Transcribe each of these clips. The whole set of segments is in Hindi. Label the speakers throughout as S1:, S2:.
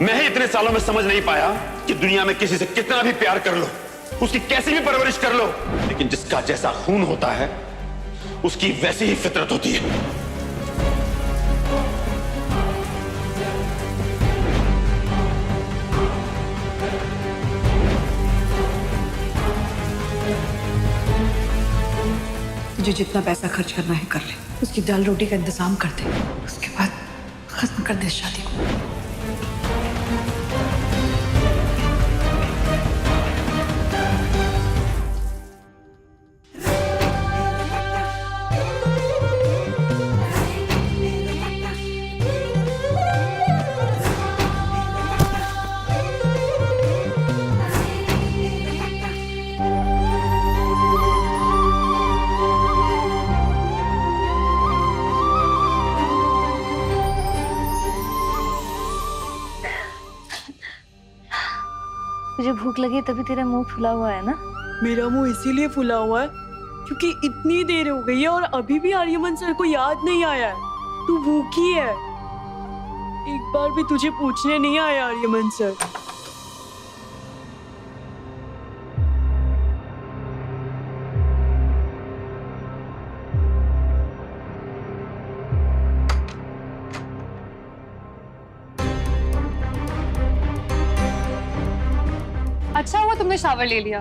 S1: मैं ही इतने सालों में समझ नहीं पाया कि दुनिया में किसी से कितना भी प्यार कर लो, उसकी कैसी भी परवरिश कर लो, लेकिन जिसका जैसा खून होता है उसकी वैसी ही फितरत होती है।
S2: तुझे जितना पैसा खर्च करना है कर ले, उसकी दाल रोटी का इंतजाम कर दे, उसके बाद खत्म कर दे इस शादी को।
S3: तुझे भूख लगी तभी तेरा मुंह फुला हुआ है ना?
S4: मेरा मुंह इसीलिए फुला हुआ है क्योंकि इतनी देर हो गई है और अभी भी आर्यमन सर को याद नहीं आया है। तू भूखी है, एक बार भी तुझे पूछने नहीं आया आर्यमन सर।
S5: अच्छा हुआ तुमने शावर ले लिया,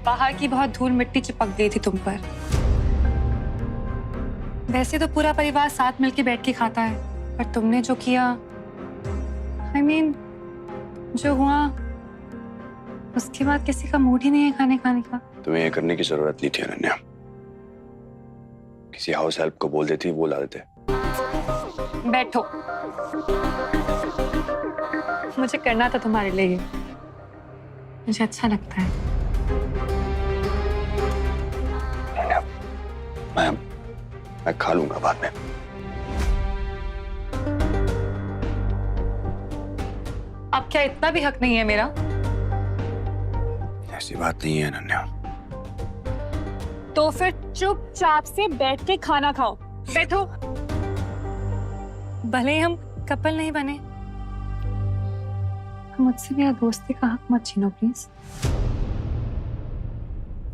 S5: बाहर की बहुत धूल मिट्टी चिपक गई थी तुम पर। वैसे तो पूरा परिवार साथ मिलके बैठ के खाता है, पर तुमने जो किया, I mean, जो हुआ, उसके बाद किसी का मूड ही नहीं है खाने का।
S1: तुम्हें ये करने की जरूरत नहीं थी अनन्या, किसी हाउस हेल्प को बोल देती, वो ला देते।
S5: बैठो, मुझे करना था तुम्हारे लिए, मुझे अच्छा लगता है।
S1: मैं खा लूंगा बाद में।
S5: अब क्या इतना भी हक नहीं है मेरा?
S1: ऐसी बात नहीं है अनन्या।
S5: तो फिर चुपचाप से बैठ के खाना खाओ। बैठो। भले ही हम कपल नहीं बने, मुझसे मेरा दोस्ती का हक मत छीनो प्लीज।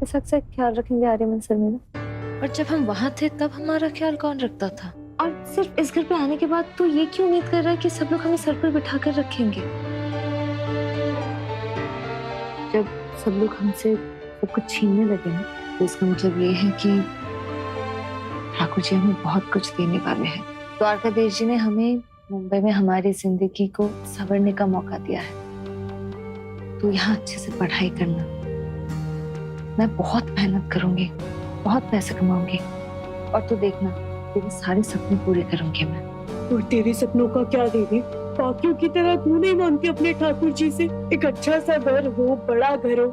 S3: इस हक से ख्याल रखेंगे आर्यमन सर मेरा। और जब हम वहां थे तब हमारा ख्याल कौन रखता था? और सिर्फ इस घर पे आने के बाद तू ये क्यों उम्मीद कर रहा है कि सब लोग हमें सर पर बिठा कर रखेंगे? जब सब लोग हमसे सब कुछ छीनने लगे ना, तो इसका मतलब ये है कि ठाकुर जी हमें बहुत कुछ देने वाले हैं। द्वारकाधीश जी ने हमें मुंबई में हमारी जिंदगी को संवरने का मौका दिया है। तू यहाँ अच्छे से पढ़ाई करना, मैं बहुत मेहनत करूंगी, बहुत पैसे कमाऊंगी, और तू देखना तेरे सारे सपने पूरे करूंगी मैं।
S4: और तेरे सपनों का क्या दीदी? बाकियों की तरह तू नहीं मांगती अपने ठाकुर जी से एक अच्छा सा घर हो, बड़ा घर हो,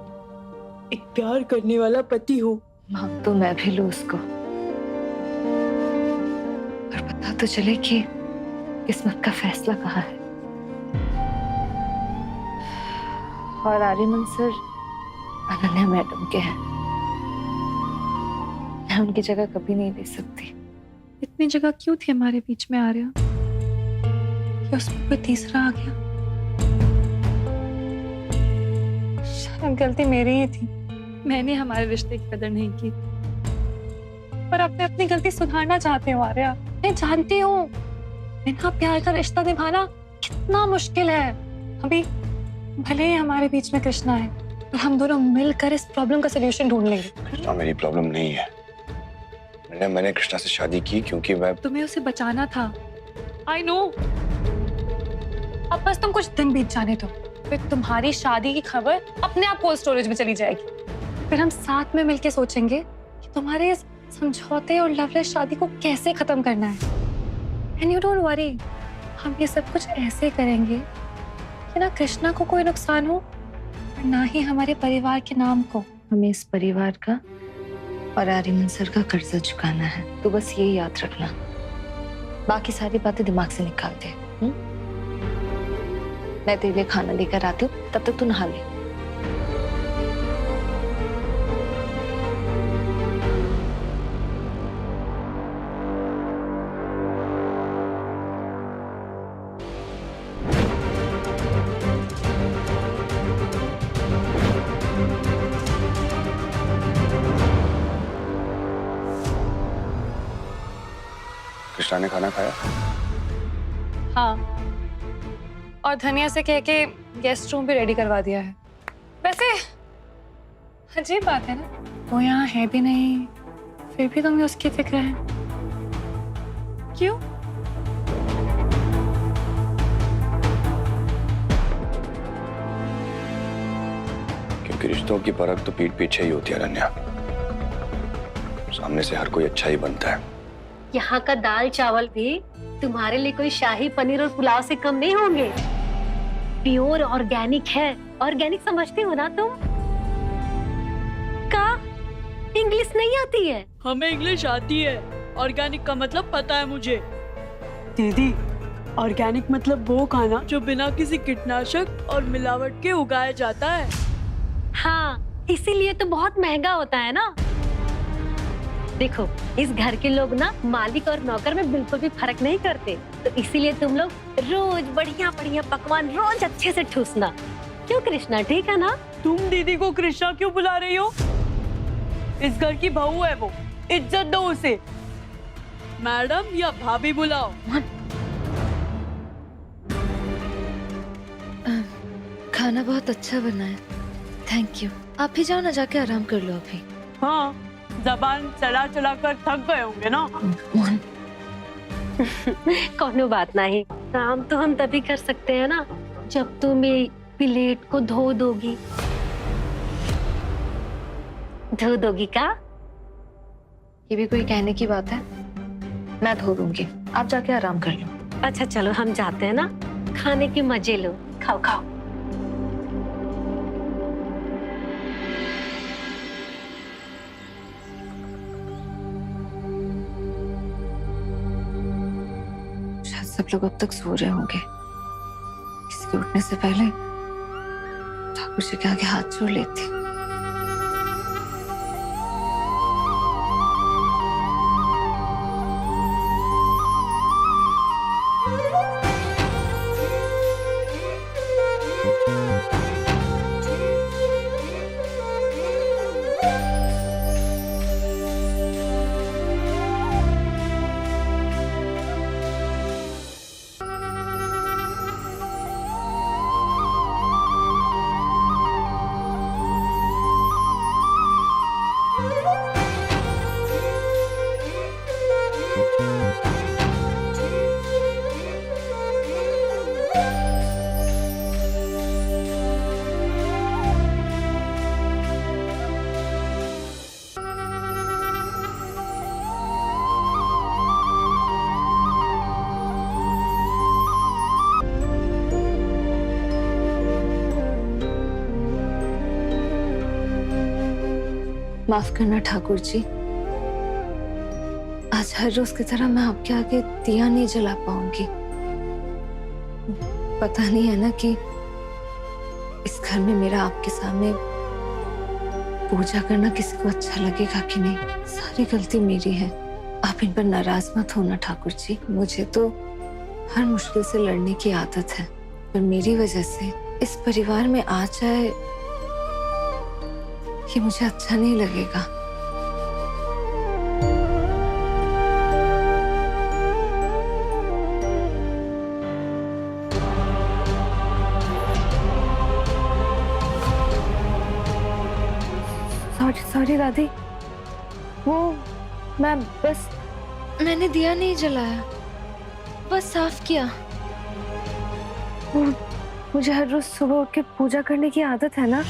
S4: एक प्यार करने वाला पति हो?
S3: मांग तो मैं भी लूं उसको, पर पता तो चले कि किस्मत का फैसला कहाँ है। और आर्यमन सर अनन्या मैडम के हैं, मैं उनकी जगह कभी नहीं ले सकती।
S5: इतनी जगह क्यों थी हमारे बीच में आर्या? क्या उसमें कोई तीसरा आ गया? शायद गलती मेरी ही थी, मैंने हमारे रिश्ते की कदर नहीं की। पर अपने अपनी गलती सुधारना चाहते हो आर्या। मैं जानती हूँ बिना प्यार का रिश्ता निभाना कितना मुश्किल है। अभी भले ही हमारे बीच में कृष्णा है, पर हम दोनों मिलकर इस प्रॉब्लम का सलूशन ढूंढ लेंगे।
S1: कृष्णा मेरी प्रॉब्लम नहीं है। मैंने कृष्णा से शादी की क्योंकि मैं
S5: तुम्हें उसे बचाना था। I know. अब बस तुम कुछ दिन बीत जाने दो, फिर तुम्हारी शादी की खबर अपने आप कोल्ड स्टोरेज में चली जाएगी। फिर हम साथ में मिलके सोचेंगे कि तुम्हारे इस समझौते और लवलेस शादी को कैसे खत्म करना है। एंड यू डोंट वरी, हम ये सब कुछ ऐसे करेंगे कि ना कृष्णा को कोई नुकसान हो और ना ही हमारे परिवार के नाम को।
S3: हमें इस परिवार का और आर्यमन सर का कर्जा चुकाना है। तो बस ये याद रखना, बाकी सारी बातें दिमाग से निकाल दे। मैं तेरे लिए खाना लेकर आती हूँ, तब तक तू नहा ले।
S6: कृष्णा ने खाना खाया?
S5: हाँ, और धनिया से कह के गेस्ट रूम भी रेडी करवा दिया है। वैसे अजीब बात है ना, वो यहाँ है भी नहीं, फिर भी तुम्हें उसकी फिक्र है। क्यों?
S6: क्योंकि रिश्तों की परख तो पीठ पीछे ही होती है अनन्या। सामने से हर कोई अच्छा ही बनता है।
S7: यहाँ का दाल चावल भी तुम्हारे लिए कोई शाही पनीर और पुलाव से कम नहीं होंगे। प्योर ऑर्गेनिक है। ऑर्गेनिक समझते हो ना तुम? का इंग्लिश नहीं आती है?
S4: हमें इंग्लिश आती है। ऑर्गेनिक का मतलब पता है मुझे। दीदी, ऑर्गेनिक मतलब वो खाना जो बिना किसी कीटनाशक और मिलावट के उगाया जाता है।
S7: हाँ, इसीलिए तो बहुत महंगा होता है ना। देखो, इस घर के लोग ना मालिक और नौकर में बिल्कुल भी फर्क नहीं करते, तो इसीलिए तुम लोग रोज बढ़िया बढ़िया पकवान रोज अच्छे से ठूसना। क्यों कृष्णा, ठीक है ना?
S4: तुम दीदी को कृष्णा क्यों बुला रही हो? इस घर की बहू है वो, इज्जत दो उसे। मैडम या भाभी बुलाओ।
S3: खाना बहुत अच्छा बना है, थैंक यू। आप ही जाओ ना, जाके आराम कर लो अभी।
S4: हाँ, जबान चला चला कर थक गए होंगे ना।
S3: मोहन,
S7: कोनो बात नहीं, काम तो हम तभी कर सकते हैं ना जब तुम मेरी प्लेट को धो दोगी। धो दोगी का?
S3: ये भी कोई कहने की बात है? मैं धो दूंगी, आप जाके आराम कर लो।
S7: अच्छा चलो, हम जाते हैं ना, खाने के मजे लो, खाओ खाओ।
S3: शायद सब लोग अब तक सो रहे होंगे। इसके उठने से पहले ठाकुर जी के आगे हाथ जोड़ लेती। माफ करना ठाकुर जी, आज हर रोज की तरह मैं आपके आगे दिया नहीं जला पाऊंगी। पता नहीं है ना कि इस घर में मेरा आपके सामने पूजा करना किसी को अच्छा लगेगा कि नहीं। सारी गलती मेरी है, आप इन पर नाराज मत होना ठाकुर जी। मुझे तो हर मुश्किल से लड़ने की आदत है, पर मेरी वजह से इस परिवार में आ जाए कि मुझे अच्छा नहीं लगेगा। सॉरी दादी, वो मैंने दिया नहीं जलाया, बस साफ किया। मुझे हर रोज सुबह उठ के पूजा करने की आदत है ना।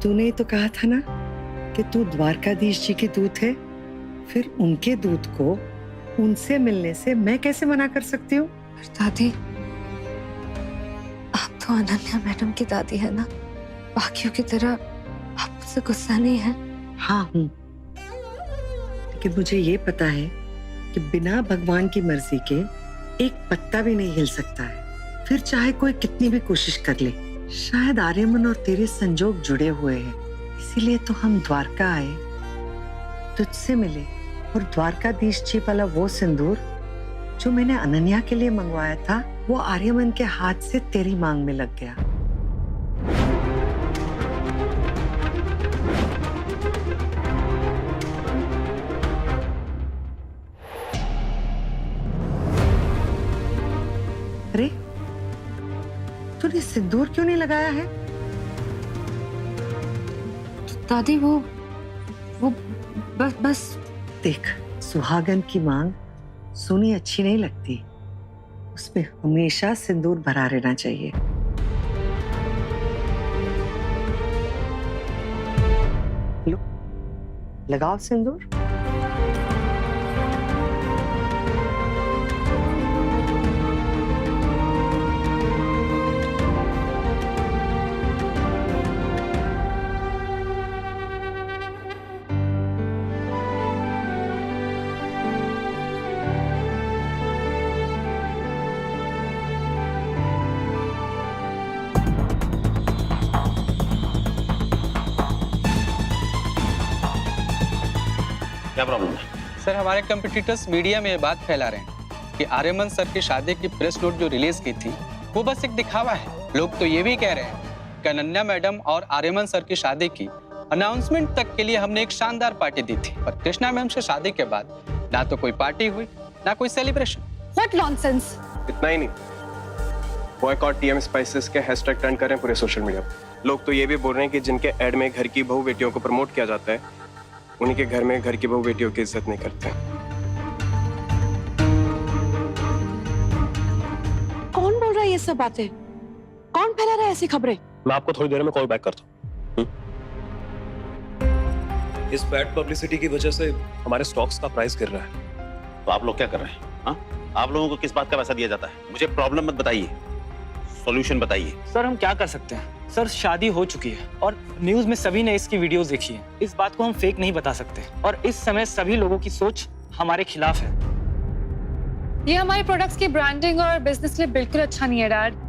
S8: तूने तो कहा था ना कि तू द्वारकाधीश जी की दूत है, फिर उनके दूत को उनसे मिलने से मैं कैसे मना कर सकती हूँ?
S3: दादी, आप तो अनन्या मैडम की दादी है ना, बाकियों की तरह आप मुझसे गुस्सा नहीं है?
S8: हाँ हूँ, लेकिन मुझे ये पता है कि बिना भगवान की मर्जी के एक पत्ता भी नहीं हिल सकता है, फिर चाहे कोई कितनी भी कोशिश कर ले। शायद आर्यमन और तेरे संजोग जुड़े हुए हैं, इसीलिए तो हम द्वारका आए, तुझसे मिले। और द्वारकाधीश जी वाला वो सिंदूर जो मैंने अनन्या के लिए मंगवाया था, वो आर्यमन के हाथ से तेरी मांग में लग गया। अरे तूने सिंदूर क्यों नहीं लगाया है?
S3: दादी वो बस
S8: देख, सुहागन की मांग सुनी अच्छी नहीं लगती, उसमें हमेशा सिंदूर भरा रहना चाहिए। लो, लगाओ सिंदूर।
S1: क्या प्रॉब्लम है?
S9: सर, हमारे कंपटीटर्स मीडिया में ये बात फैला रहे हैं कि आर्यमन सर की शादी की प्रेस नोट जो रिलीज की थी वो बस एक दिखावा है। लोग तो ये भी कह रहे हैं कि अनन्या मैडम और आर्यमन सर की शादी की अनाउंसमेंट तक के लिए हमने एक शानदार पार्टी दी थी, पर कृष्णा मैम से शादी के बाद ना तो कोई पार्टी हुई ना कोई सेलिब्रेशन।
S5: What nonsense.
S6: इतना ही नहीं, बॉयकॉट टीएम स्पाइसेस के हैशटैग ट्रेंड कर रहे हैं पूरे सोशल मीडिया पर। लोग तो ये भी बोल रहे हैं कि जिनके एड में घर की बहू बेटियों को प्रमोट किया जाता है, उन्हीं के घर में घर की बहू बेटियों की इज्जत नहीं करते।
S2: कौन बोल रहा है ये सब बातें? कौन फैला रहा है ऐसी खबरें?
S1: मैं आपको थोड़ी देर में कॉल बैक करता हूँ।
S10: इस बैड पब्लिसिटी की वजह से हमारे स्टॉक्स का प्राइस गिर रहा है।
S1: तो आप लोग क्या कर रहे हैं? हाँ? आप लोगों को किस बात का पैसा दिया जाता है? मुझे प्रॉब्लम मत बताइए, सॉल्यूशन बताइए।
S11: सर हम क्या कर सकते हैं? सर शादी हो चुकी है और न्यूज में सभी ने इसकी वीडियोस देखी है। इस बात को हम फेक नहीं बता सकते और इस समय सभी लोगों की सोच हमारे खिलाफ है।
S5: ये हमारे प्रोडक्ट्स की ब्रांडिंग और बिजनेस के लिए बिल्कुल अच्छा नहीं है डैड।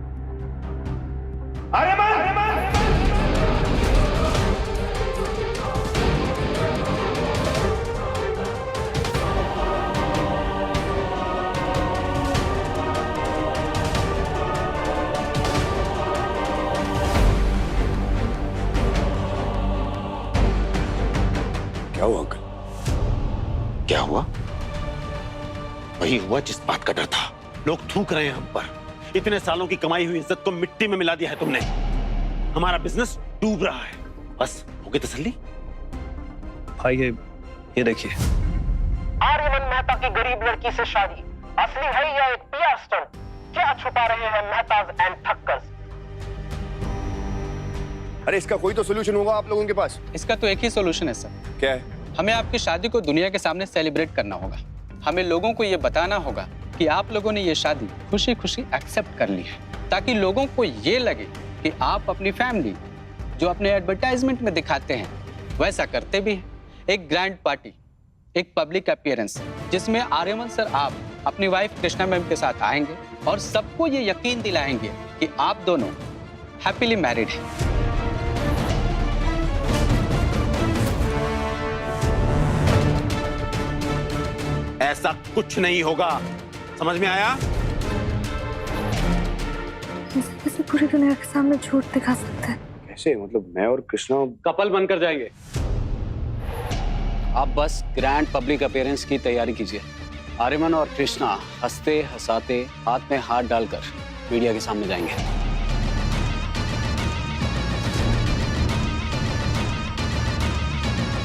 S1: क्या हुआ अंकल? क्या हुआ? वही हुआ जिस बात का डर था। लोग थूक रहे हैं हम पर। इतने सालों की कमाई हुई इज्जत को मिट्टी में मिला दिया है तुमने। हमारा बिजनेस डूब रहा है। बस हो गई तसल्ली?
S10: भाई ये देखिए,
S12: आर्यमन मेहता की गरीब लड़की से शादी असली है या एक पीआर स्टंट? क्या छुपा रहे हैं मेहताज एंड ठक्कर्स?
S6: अरे इसका कोई तो सोल्यूशन होगा आप लोगों के पास।
S9: इसका तो एक ही सोल्यूशन है सर।
S6: क्या है?
S9: हमें आपकी शादी को दुनिया के सामने सेलिब्रेट करना होगा। हमें लोगों को ये बताना होगा कि आप लोगों ने ये शादी खुशी खुशी एक्सेप्ट कर ली है, ताकि लोगों को ये लगे कि आप अपनी फैमिली जो अपने एडवर्टाइजमेंट में दिखाते हैं वैसा करते भी हैं। एक ग्रैंड पार्टी, एक पब्लिक अपीयरेंस जिसमें आर्यमन सर आप अपनी वाइफ कृष्णा मैम के साथ आएंगे और सबको ये यकीन दिलाएंगे कि आप दोनों हैप्पीली मैरिड हैं।
S1: ऐसा कुछ नहीं होगा, समझ में आया?
S3: कैसे पूरी दुनिया के सामने झूठ दिखा सकते हैं?
S6: कैसे? मतलब मैं और कृष्णा
S9: कपल बनकर जाएंगे। आप बस ग्रैंड पब्लिक अपीयरेंस की तैयारी कीजिए। आर्यमन और कृष्णा हंसते हंसाते हाथ में हाथ डालकर मीडिया के सामने जाएंगे।